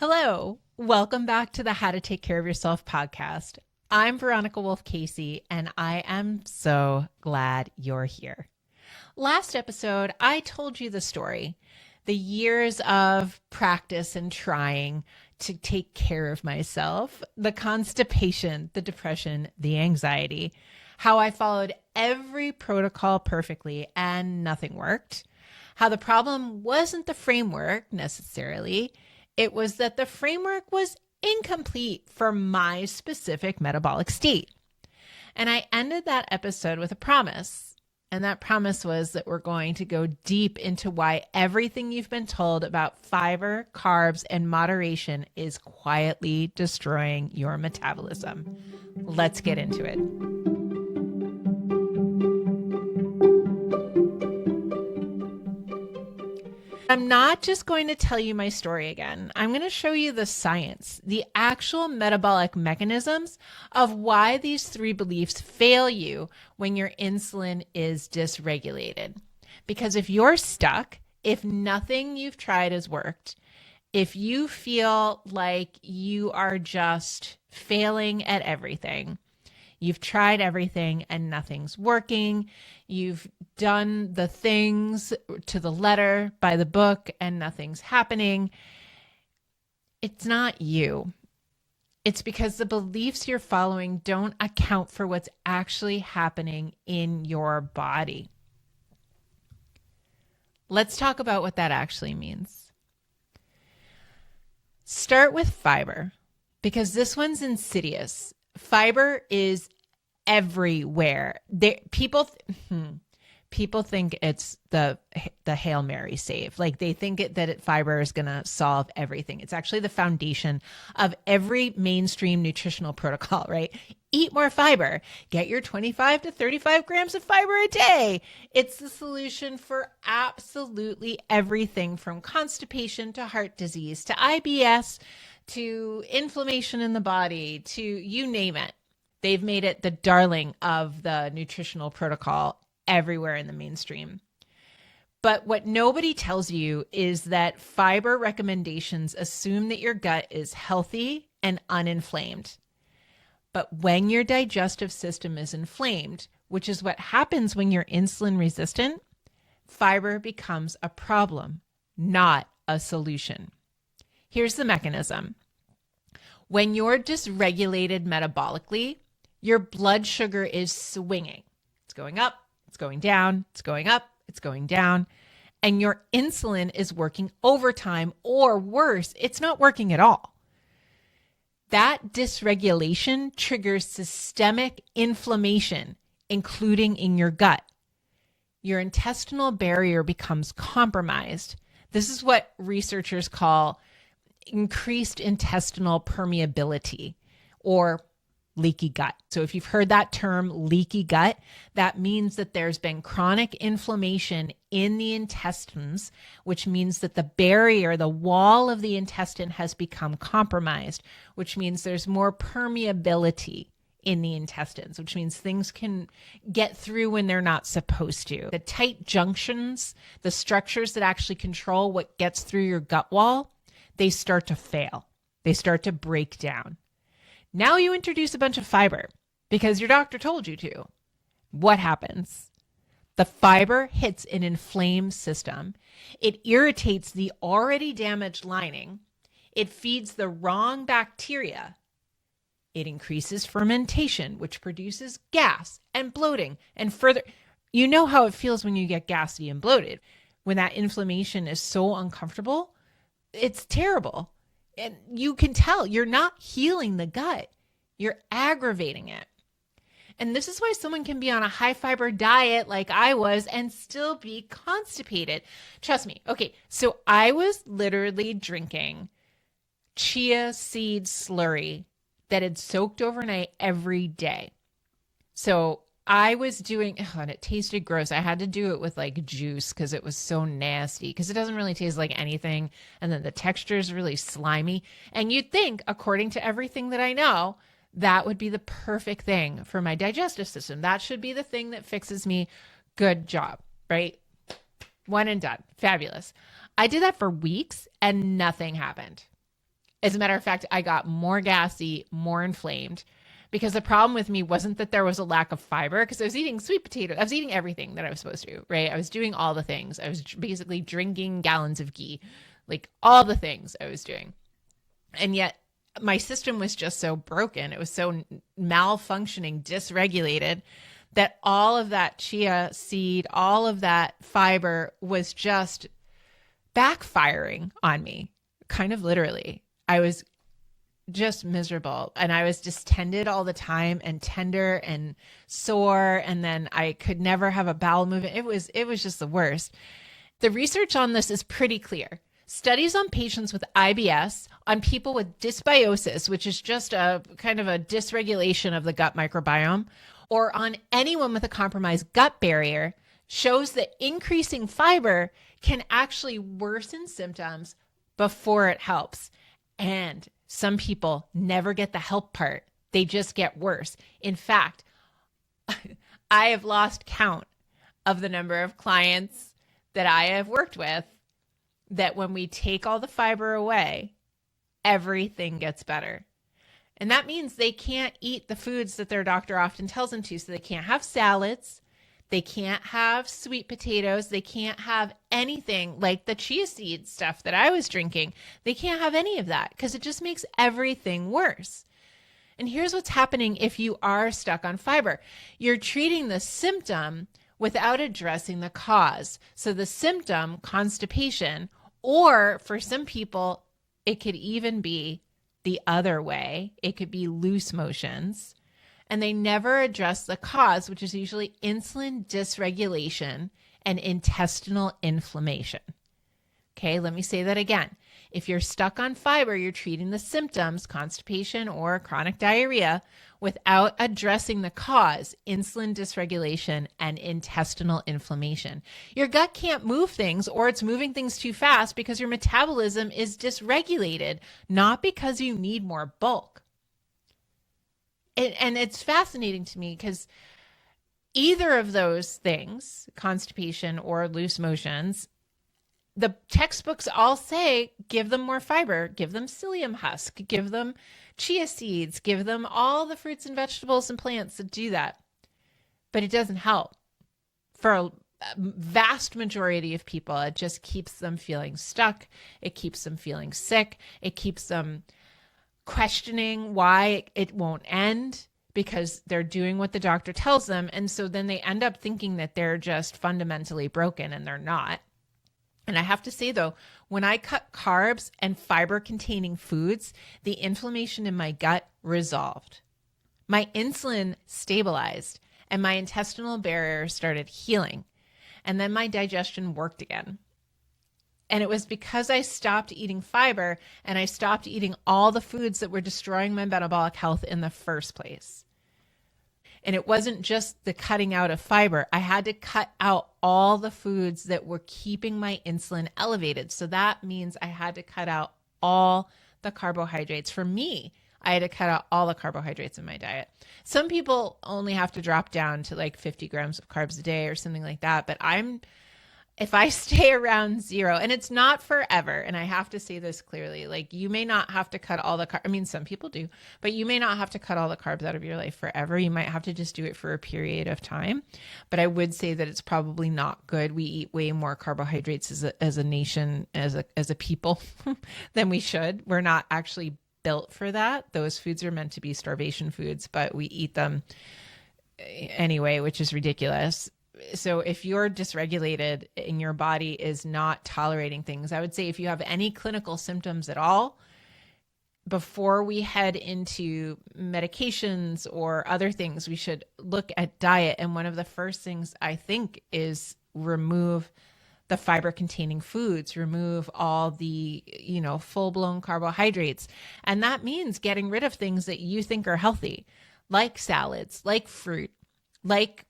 Hello, welcome back to the How to Take Care of Yourself podcast. I'm Veronica Wolff-Casey, and I am so glad you're here. Last episode, I told you the story, the years of practice and trying to take care of myself, the constipation, the depression, the anxiety, how I followed every protocol perfectly and nothing worked, how the problem wasn't the framework necessarily. It was that the framework was incomplete for my specific metabolic state. And I ended that episode with a promise. And that promise was that we're going to go deep into why everything you've been told about fiber, carbs, and moderation is quietly destroying your metabolism. Let's get into it. I'm not just going to tell you my story again. I'm going to show you the science, the actual metabolic mechanisms of why these three beliefs fail you when your insulin is dysregulated. Because if you're stuck, if nothing you've tried has worked, if you feel like you are just failing at everything, you've tried everything and nothing's working. You've done the things to the letter by the book and nothing's happening. It's not you. It's because the beliefs you're following don't account for what's actually happening in your body. Let's talk about what that actually means. Start with fiber, because this one's insidious. Fiber is everywhere. People think it's the Hail Mary save. Like they think that fiber is going to solve everything. It's actually the foundation of every mainstream nutritional protocol, right? Eat more fiber. Get your 25 to 35 grams of fiber a day. It's the solution for absolutely everything from constipation to heart disease to IBS to inflammation in the body, to you name it. They've made it the darling of the nutritional protocol everywhere in the mainstream. But what nobody tells you is that fiber recommendations assume that your gut is healthy and uninflamed. But when your digestive system is inflamed, which is what happens when you're insulin resistant, fiber becomes a problem, not a solution. Here's the mechanism. When you're dysregulated metabolically, your blood sugar is swinging. It's going up, it's going down, it's going up, it's going down, and your insulin is working overtime, or worse, it's not working at all. That dysregulation triggers systemic inflammation, including in your gut. Your intestinal barrier becomes compromised. This is what researchers call increased intestinal permeability, or leaky gut. So if you've heard that term, leaky gut, that means that there's been chronic inflammation in the intestines, which means that the barrier, the wall of the intestine has become compromised, which means there's more permeability in the intestines, which means things can get through when they're not supposed to. The tight junctions, the structures that actually control what gets through your gut wall, they start to fail. They start to break down. Now you introduce a bunch of fiber because your doctor told you to. What happens? The fiber hits an inflamed system. It irritates the already damaged lining. It feeds the wrong bacteria. It increases fermentation, which produces gas and bloating and further. You know how it feels when you get gassy and bloated. When that inflammation is so uncomfortable, it's terrible. And you can tell you're not healing the gut. You're aggravating it. And this is why someone can be on a high fiber diet like I was and still be constipated. Trust me. Okay, so I was literally drinking chia seed slurry that had soaked overnight every day. So I was doing, and it tasted gross. I had to do it with like juice because it was so nasty, because it doesn't really taste like anything. And then the texture is really slimy. And you'd think, according to everything that I know, that would be the perfect thing for my digestive system. That should be the thing that fixes me. Good job, right? One and done. Fabulous. I did that for weeks and nothing happened. As a matter of fact, I got more gassy, more inflamed, because the problem with me wasn't that there was a lack of fiber, because I was eating sweet potato. I was eating everything that I was supposed to, right? I was doing all the things. I was basically drinking gallons of ghee, like all the things I was doing. And yet my system was just so broken. It was so malfunctioning, dysregulated, that all of that chia seed, all of that fiber was just backfiring on me, kind of literally. I was just miserable, and I was distended all the time and tender and sore. And then I could never have a bowel movement. It was just the worst. The research on this is pretty clear. Studies on patients with IBS, on people with dysbiosis, which is just a kind of a dysregulation of the gut microbiome, or on anyone with a compromised gut barrier, shows that increasing fiber can actually worsen symptoms before it helps. And some people never get the help part. They just get worse. In fact, I have lost count of the number of clients that I have worked with that when we take all the fiber away, everything gets better. And that means they can't eat the foods that their doctor often tells them to. So they can't have salads. They can't have sweet potatoes. They can't have anything like the chia seed stuff that I was drinking. They can't have any of that because it just makes everything worse. And here's what's happening if you are stuck on fiber. You're treating the symptom without addressing the cause. So the symptom, constipation, or for some people, it could even be the other way. It could be loose motions. And they never address the cause, which is usually insulin dysregulation and intestinal inflammation. Okay, let me say that again. If you're stuck on fiber, you're treating the symptoms, constipation or chronic diarrhea, without addressing the cause, insulin dysregulation and intestinal inflammation. Your gut can't move things, or it's moving things too fast because your metabolism is dysregulated, not because you need more bulk. And it's fascinating to me because either of those things, constipation or loose motions, the textbooks all say, give them more fiber, give them psyllium husk, give them chia seeds, give them all the fruits and vegetables and plants that do that. But it doesn't help. For a vast majority of people, it just keeps them feeling stuck. It keeps them feeling sick. It keeps them questioning why it won't end, because they're doing what the doctor tells them. And so then they end up thinking that they're just fundamentally broken, and they're not. And I have to say, though, when I cut carbs and fiber containing foods, the inflammation in my gut resolved. My insulin stabilized and my intestinal barrier started healing. And then my digestion worked again. And it was because I stopped eating fiber and I stopped eating all the foods that were destroying my metabolic health in the first place. And it wasn't just the cutting out of fiber. I had to cut out all the foods that were keeping my insulin elevated. So that means I had to cut out all the carbohydrates. For me, I had to cut out all the carbohydrates in my diet. Some people only have to drop down to like 50 grams of carbs a day or something like that. But if I stay around zero, and it's not forever, and I have to say this clearly, like you may not have to cut all the carbs. I mean, some people do, but you may not have to cut all the carbs out of your life forever. You might have to just do it for a period of time. But I would say that it's probably not good. We eat way more carbohydrates as a nation, as a people than we should. We're not actually built for that. Those foods are meant to be starvation foods, but we eat them anyway, which is ridiculous. So if you're dysregulated and your body is not tolerating things, I would say if you have any clinical symptoms at all, before we head into medications or other things, we should look at diet. And one of the first things I think is remove the fiber containing foods, remove all the, full-blown carbohydrates. And that means getting rid of things that you think are healthy, like salads, like fruit, like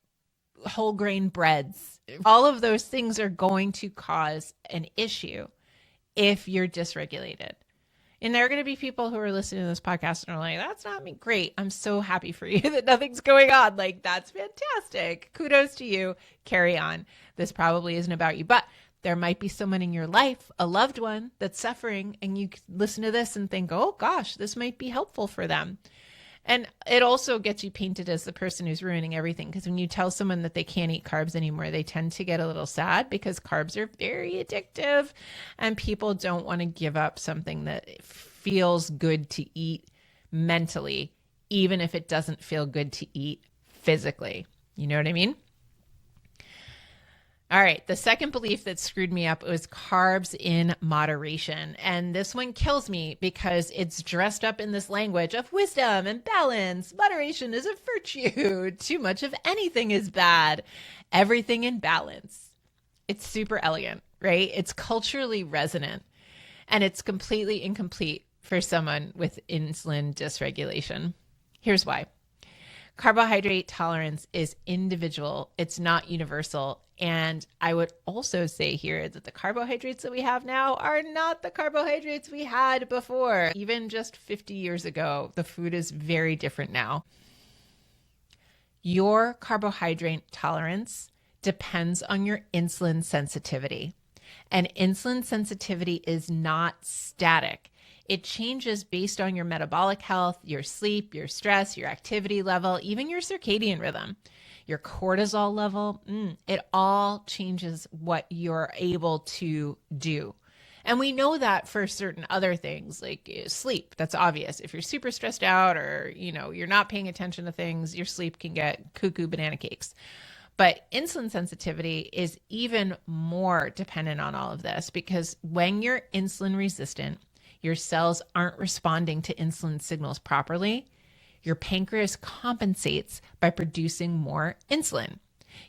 whole grain breads. All of those things are going to cause an issue if you're dysregulated. And there are going to be people who are listening to this podcast and are like, that's not me. Great. I'm so happy for you that nothing's going on. Like, that's fantastic. Kudos to you. Carry on. This probably isn't about you. But There might be someone in your life, a loved one that's suffering, and you listen to this and think, oh gosh, this might be helpful for them. And it also gets you painted as the person who's ruining everything. Because when you tell someone that they can't eat carbs anymore, they tend to get a little sad because carbs are very addictive and people don't want to give up something that feels good to eat mentally, even if it doesn't feel good to eat physically. You know what I mean? All right. The second belief that screwed me up was carbs in moderation. And this one kills me because it's dressed up in this language of wisdom and balance. Moderation is a virtue. Too much of anything is bad. Everything in balance. It's super elegant, right? It's culturally resonant and it's completely incomplete for someone with insulin dysregulation. Here's why. Carbohydrate tolerance is individual. It's not universal. And I would also say here that the carbohydrates that we have now are not the carbohydrates we had before. Even just 50 years ago, the food is very different now. Your carbohydrate tolerance depends on your insulin sensitivity. And insulin sensitivity is not static. It changes based on your metabolic health, your sleep, your stress, your activity level, even your circadian rhythm, your cortisol level. It all changes what you're able to do. And we know that for certain other things like sleep. That's obvious. If you're super stressed out or, you're not paying attention to things, your sleep can get cuckoo banana cakes. But insulin sensitivity is even more dependent on all of this because when you're insulin resistant, your cells aren't responding to insulin signals properly, your pancreas compensates by producing more insulin.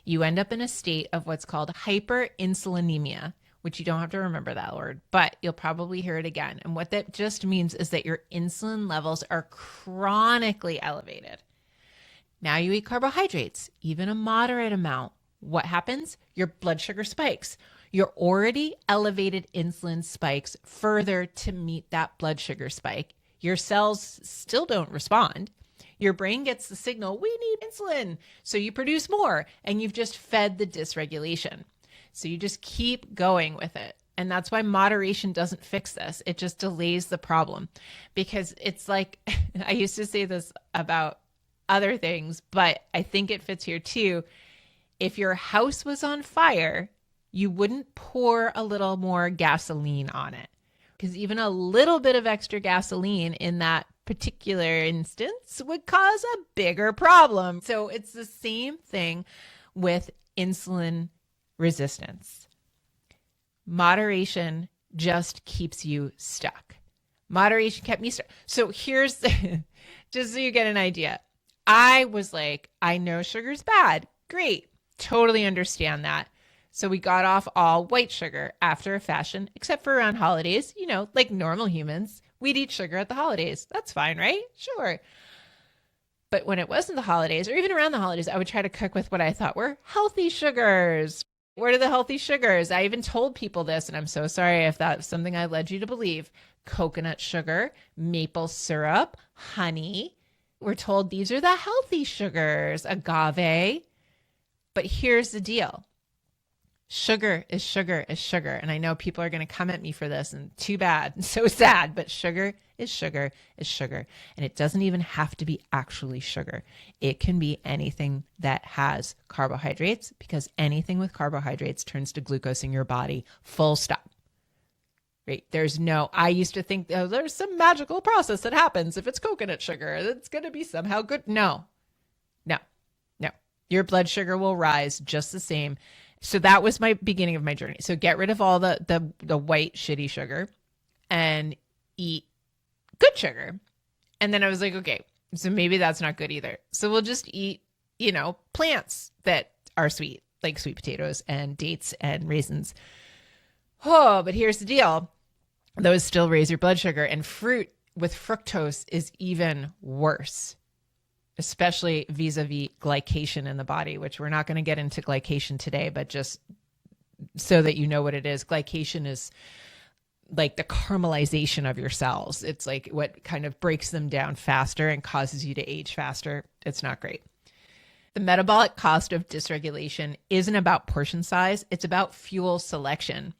You end up in a state of what's called hyperinsulinemia, which you don't have to remember that word, but you'll probably hear it again. And what that just means is that your insulin levels are chronically elevated. Now you eat carbohydrates, even a moderate amount. What happens? Your blood sugar spikes. Your already elevated insulin spikes further to meet that blood sugar spike. Your cells still don't respond. Your brain gets the signal, we need insulin. So you produce more and you've just fed the dysregulation. So you just keep going with it. And that's why moderation doesn't fix this. It just delays the problem because it's like, I used to say this about other things, but I think it fits here too. If your house was on fire, you wouldn't pour a little more gasoline on it because even a little bit of extra gasoline in that particular instance would cause a bigger problem. So it's the same thing with insulin resistance. Moderation just keeps you stuck. Moderation kept me stuck. So here's the, just so you get an idea. I was like, I know sugar's bad. Great. Totally understand that. So we got off all white sugar after a fashion, except for around holidays, like normal humans, we'd eat sugar at the holidays. That's fine, right? Sure. But when it wasn't the holidays or even around the holidays, I would try to cook with what I thought were healthy sugars. What are the healthy sugars? I even told people this, and I'm so sorry if that's something I led you to believe. Coconut sugar, maple syrup, honey. We're told these are the healthy sugars, agave. But here's the deal. Sugar is sugar is sugar. And I know people are going to come at me for this and too bad, so sad, but sugar is sugar is sugar. And it doesn't even have to be actually sugar. It can be anything that has carbohydrates because anything with carbohydrates turns to glucose in your body, full stop. Right? I used to think there's some magical process that happens if it's coconut sugar. That's going to be somehow good. No. Your blood sugar will rise just the same. So that was my beginning of my journey. So get rid of all the white shitty sugar and eat good sugar. And then I was like, okay, so maybe that's not good either. So we'll just eat, plants that are sweet, like sweet potatoes and dates and raisins. Oh, but here's the deal. Those still raise your blood sugar, and fruit with fructose is even worse, especially vis-a-vis glycation in the body, which we're not going to get into glycation today, but just so that you know what it is. Glycation is like the caramelization of your cells. It's like what kind of breaks them down faster and causes you to age faster. It's not great. The metabolic cost of dysregulation isn't about portion size, it's about fuel selection.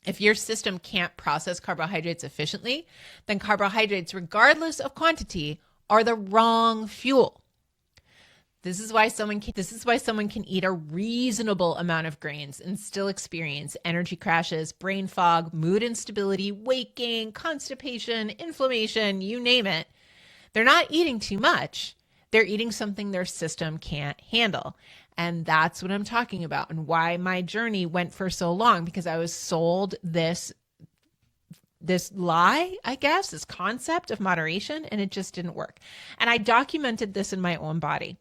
If your system can't process carbohydrates efficiently, then carbohydrates, regardless of quantity, are the wrong fuel. This is why someone can eat a reasonable amount of grains and still experience energy crashes, brain fog, mood instability, weight gain, constipation, inflammation, you name it. They're not eating too much. They're eating something their system can't handle. And that's what I'm talking about and why my journey went for so long, because I was sold this lie, I guess, this concept of moderation, and it just didn't work. And I documented this in my own body.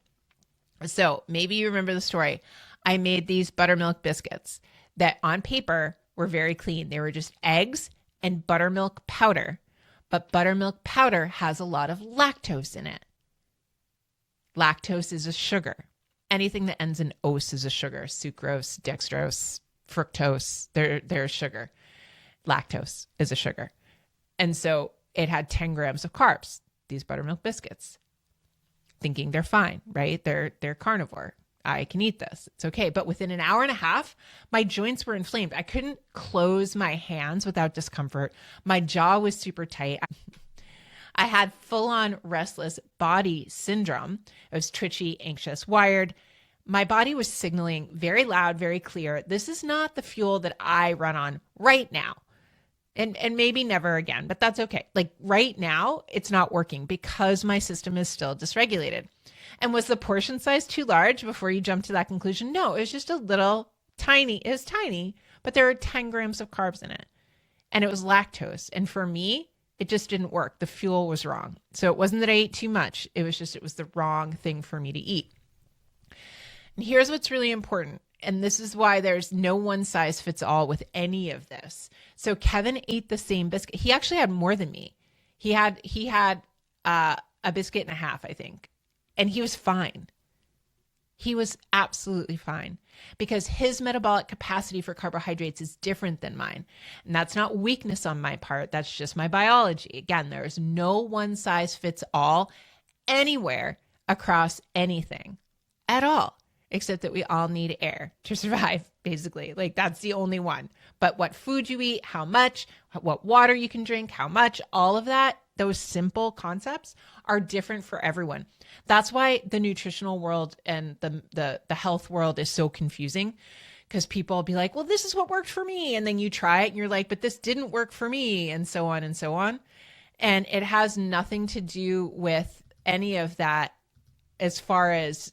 So maybe you remember the story. I made these buttermilk biscuits that on paper were very clean. They were just eggs and buttermilk powder. But buttermilk powder has a lot of lactose in it. Lactose is a sugar. Anything that ends in ose is a sugar. Sucrose, dextrose, fructose, they're a sugar. Lactose is a sugar. And so it had 10 grams of carbs, these buttermilk biscuits. Thinking they're fine, right? They're carnivore. I can eat this. It's okay. But within an hour and a half, my joints were inflamed. I couldn't close my hands without discomfort. My jaw was super tight. I had full-on restless body syndrome. I was twitchy, anxious, wired. My body was signaling very loud, very clear. This is not the fuel that I run on right now. And maybe never again, but that's okay. Like right now, it's not working because my system is still dysregulated. And was the portion size too large before you jump to that conclusion? No, it was just a little tiny. It was tiny, but there were 10 grams of carbs in it. And it was lactose. And for me, it just didn't work. The fuel was wrong. So it wasn't that I ate too much. It was the wrong thing for me to eat. And here's what's really important. And this is why there's no one size fits all with any of this. So Kevin ate the same biscuit. He actually had more than me. He had a biscuit and a half, I think. And he was fine. He was absolutely fine because his metabolic capacity for carbohydrates is different than mine. And that's not weakness on my part. That's just my biology. Again, there is no one size fits all anywhere across anything at all. Except that we all need air to survive, basically. Like that's the only one. But what food you eat, how much, what water you can drink, how much, all of that, those simple concepts are different for everyone. That's why the nutritional world and the health world is so confusing, because people will be like, well, this is what worked for me. And then you try it and you're like, but this didn't work for me, and so on and so on. And it has nothing to do with any of that as far as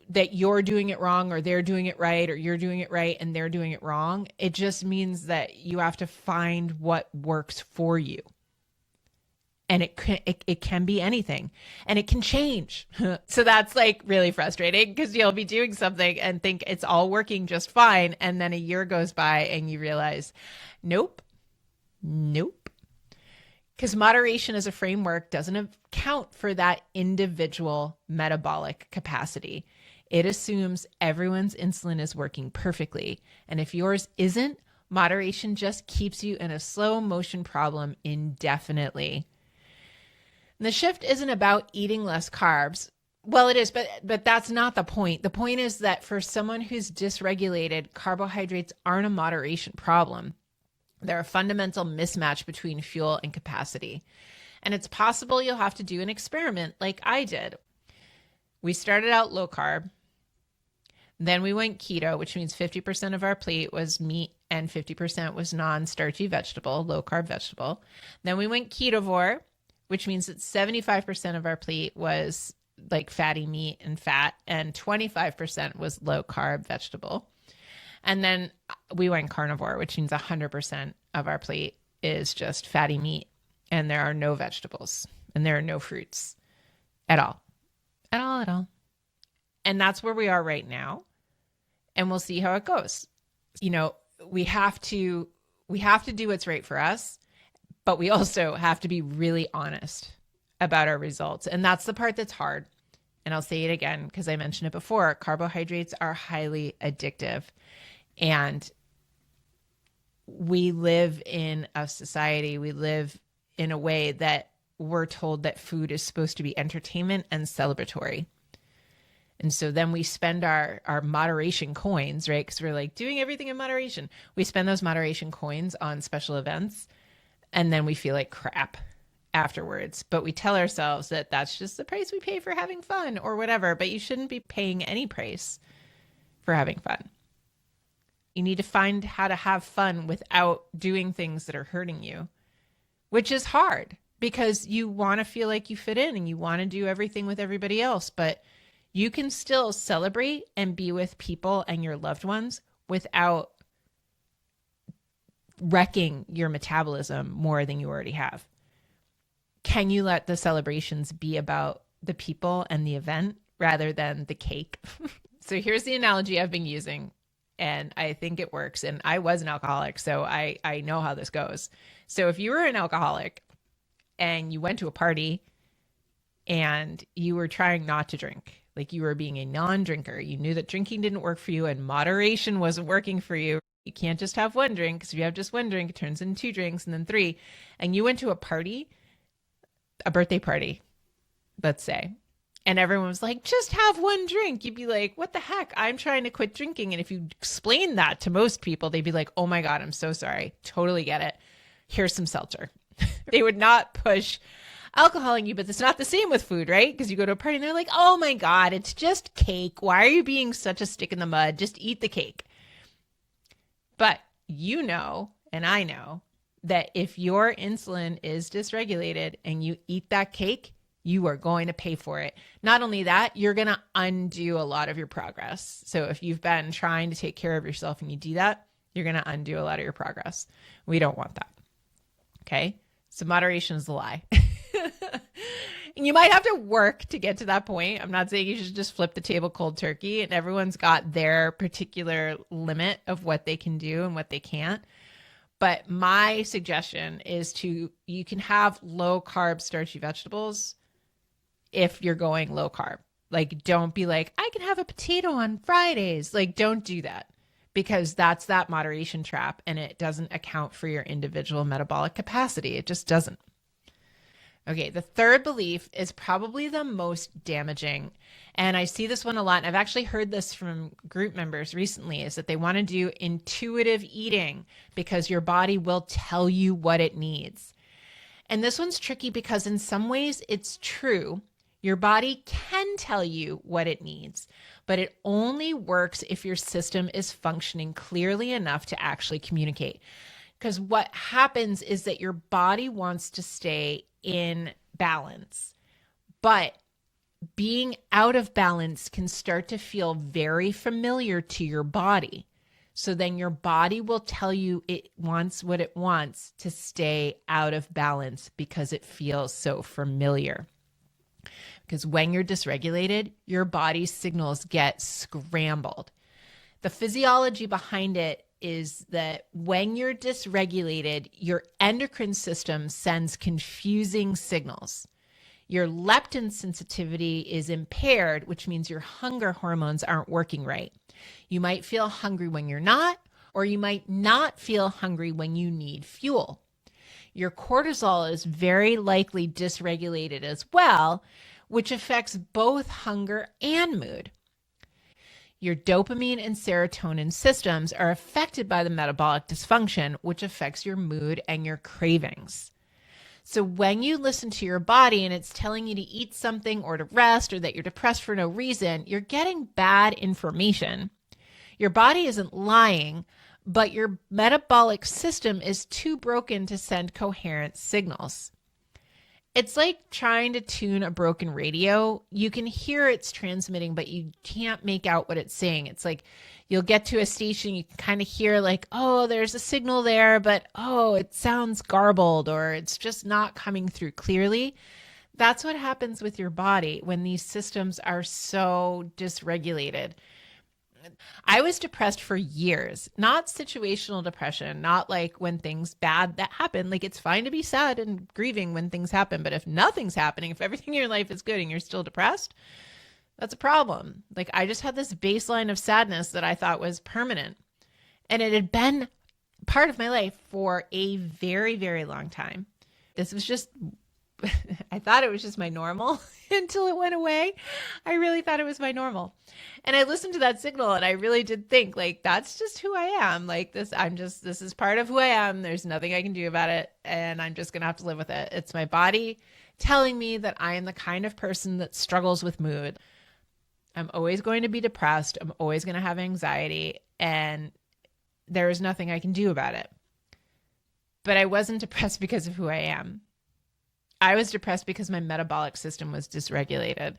that you're doing it wrong or they're doing it right, or you're doing it right and they're doing it wrong. It just means that you have to find what works for you. And it can be anything, and it can change. So that's like really frustrating, because you'll be doing something and think it's all working just fine. And then a year goes by and you realize, nope. Because moderation as a framework doesn't account for that individual metabolic capacity. It assumes everyone's insulin is working perfectly. And if yours isn't, moderation just keeps you in a slow motion problem indefinitely. And the shift isn't about eating less carbs. Well, it is, but that's not the point. The point is that for someone who's dysregulated, carbohydrates aren't a moderation problem. They're a fundamental mismatch between fuel and capacity. And it's possible you'll have to do an experiment like I did. We started out low carb. Then we went keto, which means 50% of our plate was meat and 50% was non-starchy vegetable, low carb vegetable. Then we went ketovore, which means that 75% of our plate was like fatty meat and fat, and 25% was low carb vegetable. And then we went carnivore, which means 100% of our plate is just fatty meat, and there are no vegetables and there are no fruits at all. At all. And that's where we are right now. And we'll see how it goes. You know, we have to do what's right for us, but we also have to be really honest about our results. And that's the part that's hard. And I'll say it again, because I mentioned it before, carbohydrates are highly addictive. And we live in a society, we live in a way that we're told that food is supposed to be entertainment and celebratory. And so then we spend our moderation coins, right? Because we're like doing everything in moderation. We spend those moderation coins on special events, and then we feel like crap afterwards. But we tell ourselves that that's just the price we pay for having fun or whatever. But you shouldn't be paying any price for having fun. You need to find how to have fun without doing things that are hurting you, which is hard because you want to feel like you fit in and you want to do everything with everybody else. But you can still celebrate and be with people and your loved ones without wrecking your metabolism more than you already have. Can you let the celebrations be about the people and the event rather than the cake? So here's the analogy I've been using, and I think it works. And I was an alcoholic, so I know how this goes. So if you were an alcoholic and you went to a party and you were trying not to drink, like you were being a non-drinker, you knew that drinking didn't work for you and moderation wasn't working for you. You can't just have one drink, because if you have just one drink, it turns into 2 drinks and then 3. And you went to a party, a birthday party, let's say, and everyone was like, just have one drink. You'd be like, what the heck? I'm trying to quit drinking. And if you explain that to most people, they'd be like, oh my God, I'm so sorry. Totally get it. Here's some seltzer. They would not push alcohol on you, but it's not the same with food, right? Because you go to a party and they're like, oh my God, it's just cake. Why are you being such a stick in the mud? Just eat the cake. But you know, and I know, that if your insulin is dysregulated and you eat that cake, you are going to pay for it. Not only that, you're going to undo a lot of your progress. So if you've been trying to take care of yourself and you do that, you're going to undo a lot of your progress. We don't want that. Okay? So moderation is the lie. And you might have to work to get to that point. I'm not saying you should just flip the table cold turkey, and everyone's got their particular limit of what they can do and what they can't. But my suggestion is you can have low carb starchy vegetables if you're going low carb. Like, don't be like, I can have a potato on Fridays. Like, don't do that, because that's that moderation trap, and it doesn't account for your individual metabolic capacity. It just doesn't. Okay, the third belief is probably the most damaging. And I see this one a lot. And I've actually heard this from group members recently, is that they want to do intuitive eating because your body will tell you what it needs. And this one's tricky because in some ways it's true. Your body can tell you what it needs, but it only works if your system is functioning clearly enough to actually communicate. Because what happens is that your body wants to stay in balance, but being out of balance can start to feel very familiar to your body. So then your body will tell you it wants what it wants to stay out of balance because it feels so familiar. Because when you're dysregulated, your body's signals get scrambled. The physiology behind it is that when you're dysregulated, your endocrine system sends confusing signals. Your leptin sensitivity is impaired, which means your hunger hormones aren't working right. You might feel hungry when you're not, or you might not feel hungry when you need fuel. Your cortisol is very likely dysregulated as well, which affects both hunger and mood. Your dopamine and serotonin systems are affected by the metabolic dysfunction, which affects your mood and your cravings. So when you listen to your body and it's telling you to eat something or to rest or that you're depressed for no reason, you're getting bad information. Your body isn't lying, but your metabolic system is too broken to send coherent signals. It's like trying to tune a broken radio. You can hear it's transmitting, but you can't make out what it's saying. It's like you'll get to a station, you can kind of hear like, oh, there's a signal there, but oh, it sounds garbled or it's just not coming through clearly. That's what happens with your body when these systems are so dysregulated. I was depressed for years, not situational depression, not like when things bad that happen. Like, it's fine to be sad and grieving when things happen, but if nothing's happening, if everything in your life is good and you're still depressed, that's a problem. Like, I just had this baseline of sadness that I thought was permanent, and it had been part of my life for a very, very long time. This was just I thought it was just my normal until it went away. I really thought it was my normal. And I listened to that signal and I really did think like, that's just who I am. Like this is part of who I am. There's nothing I can do about it. And I'm just going to have to live with it. It's my body telling me that I am the kind of person that struggles with mood. I'm always going to be depressed. I'm always going to have anxiety, and there is nothing I can do about it. But I wasn't depressed because of who I am. I was depressed because my metabolic system was dysregulated.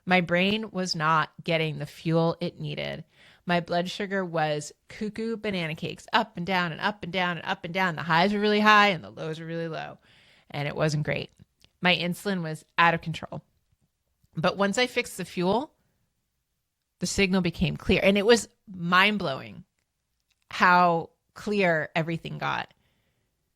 My brain was not getting the fuel it needed. My blood sugar was cuckoo banana cakes, up and down and up and down and up and down. The highs were really high and the lows were really low. And it wasn't great. My insulin was out of control. But once I fixed the fuel, the signal became clear. And it was mind-blowing how clear everything got.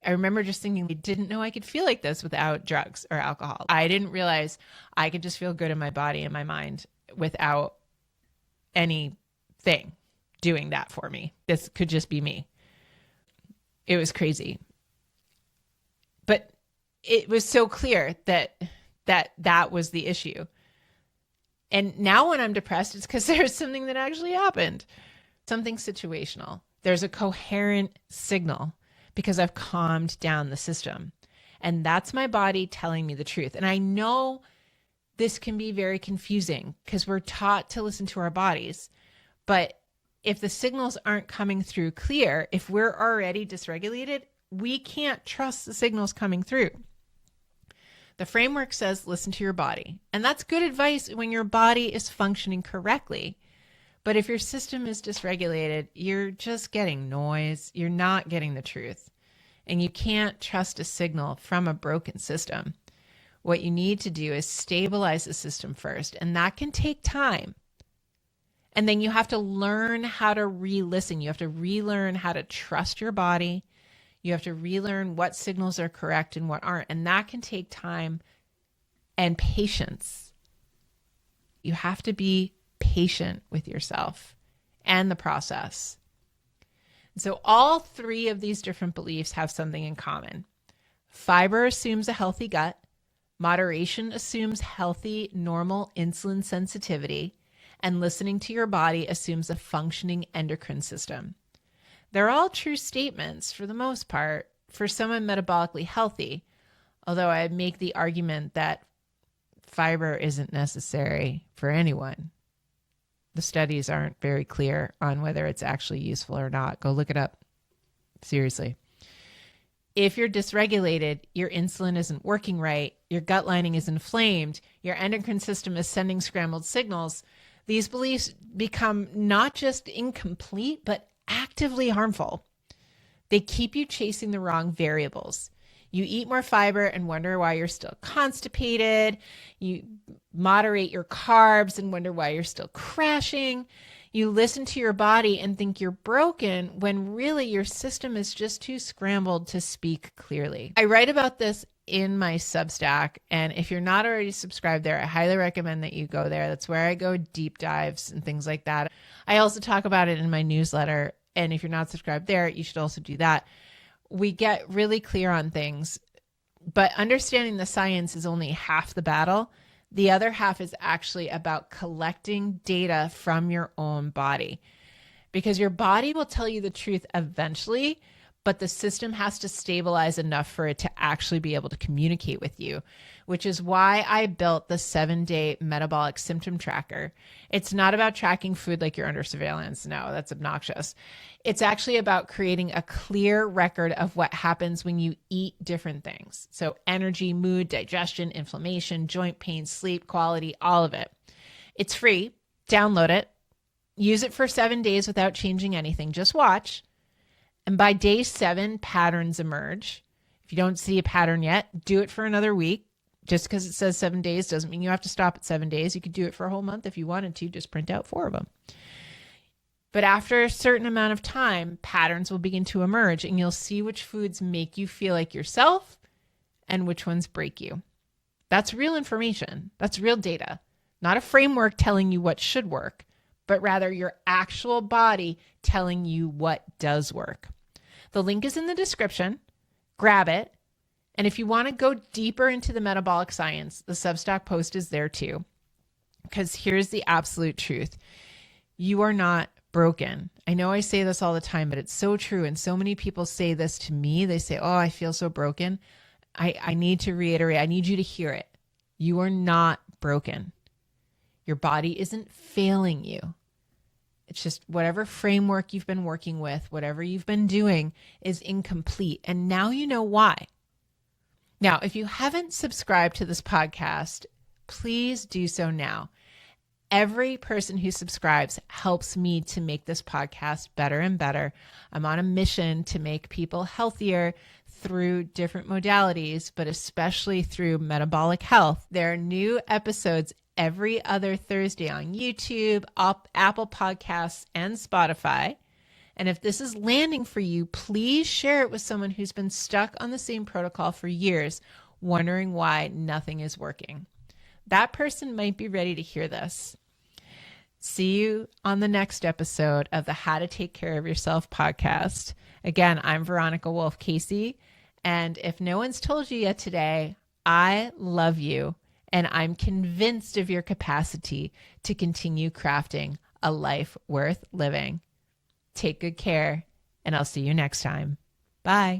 I remember just thinking, I didn't know I could feel like this without drugs or alcohol. I didn't realize I could just feel good in my body and my mind without anything doing that for me. This could just be me. It was crazy. But it was so clear that was the issue. And now when I'm depressed, it's because there's something that actually happened. Something situational. There's a coherent signal because I've calmed down the system. And that's my body telling me the truth. And I know this can be very confusing because we're taught to listen to our bodies. But if the signals aren't coming through clear, if we're already dysregulated, we can't trust the signals coming through. The framework says listen to your body. And that's good advice when your body is functioning correctly. But if your system is dysregulated, you're just getting noise. You're not getting the truth. And you can't trust a signal from a broken system. What you need to do is stabilize the system first. And that can take time. And then you have to learn how to re-listen. You have to relearn how to trust your body. You have to relearn what signals are correct and what aren't. And that can take time and patience. You have to be patient with yourself and the process. So all three of these different beliefs have something in common. Fiber assumes a healthy gut. Moderation assumes healthy, normal insulin sensitivity. And listening to your body assumes a functioning endocrine system. They're all true statements for the most part for someone metabolically healthy, although I make the argument that fiber isn't necessary for anyone. The studies aren't very clear on whether it's actually useful or not. Go look it up. Seriously. If you're dysregulated, your insulin isn't working right, your gut lining is inflamed, your endocrine system is sending scrambled signals, these beliefs become not just incomplete, but actively harmful. They keep you chasing the wrong variables. You eat more fiber and wonder why you're still constipated. You moderate your carbs and wonder why you're still crashing. You listen to your body and think you're broken when really your system is just too scrambled to speak clearly. I write about this in my Substack, and if you're not already subscribed there, I highly recommend that you go there. That's where I go deep dives and things like that. I also talk about it in my newsletter, and if you're not subscribed there, you should also do that. We get really clear on things, but understanding the science is only half the battle. The other half is actually about collecting data from your own body, because your body will tell you the truth eventually, but the system has to stabilize enough for it to actually be able to communicate with you, which is why I built the 7-day metabolic symptom tracker. It's not about tracking food like you're under surveillance. No, that's obnoxious. It's actually about creating a clear record of what happens when you eat different things. So energy, mood, digestion, inflammation, joint pain, sleep quality, all of it. It's free. Download it. Use it for 7 days without changing anything. Just watch. And by day 7, patterns emerge. If you don't see a pattern yet, do it for another week. Just because it says 7 days doesn't mean you have to stop at 7 days. You could do it for a whole month if you wanted to. Just print out 4 of them. But after a certain amount of time, patterns will begin to emerge, and you'll see which foods make you feel like yourself and which ones break you. That's real information. That's real data. Not a framework telling you what should work, but rather your actual body telling you what does work. The link is in the description. Grab it And if you want to go deeper into the metabolic science, the Substack post is there too. Because here's the absolute truth. You are not broken. I know I say this all the time, but it's so true. And so many people say this to me. They say, oh, I feel so broken. I need to reiterate. I need you to hear it. You are not broken. Your body isn't failing you. It's just whatever framework you've been working with, whatever you've been doing is incomplete. And now you know why. Now, if you haven't subscribed to this podcast, please do so now. Every person who subscribes helps me to make this podcast better and better. I'm on a mission to make people healthier through different modalities, but especially through metabolic health. There are new episodes every other Thursday on YouTube, Apple Podcasts, and Spotify. And if this is landing for you, please share it with someone who's been stuck on the same protocol for years, wondering why nothing is working. That person might be ready to hear this. See you on the next episode of the How to Take Care of Yourself podcast. Again, I'm Veronica Wolff-Casey. And if no one's told you yet today, I love you. And I'm convinced of your capacity to continue crafting a life worth living. Take good care, and I'll see you next time. Bye.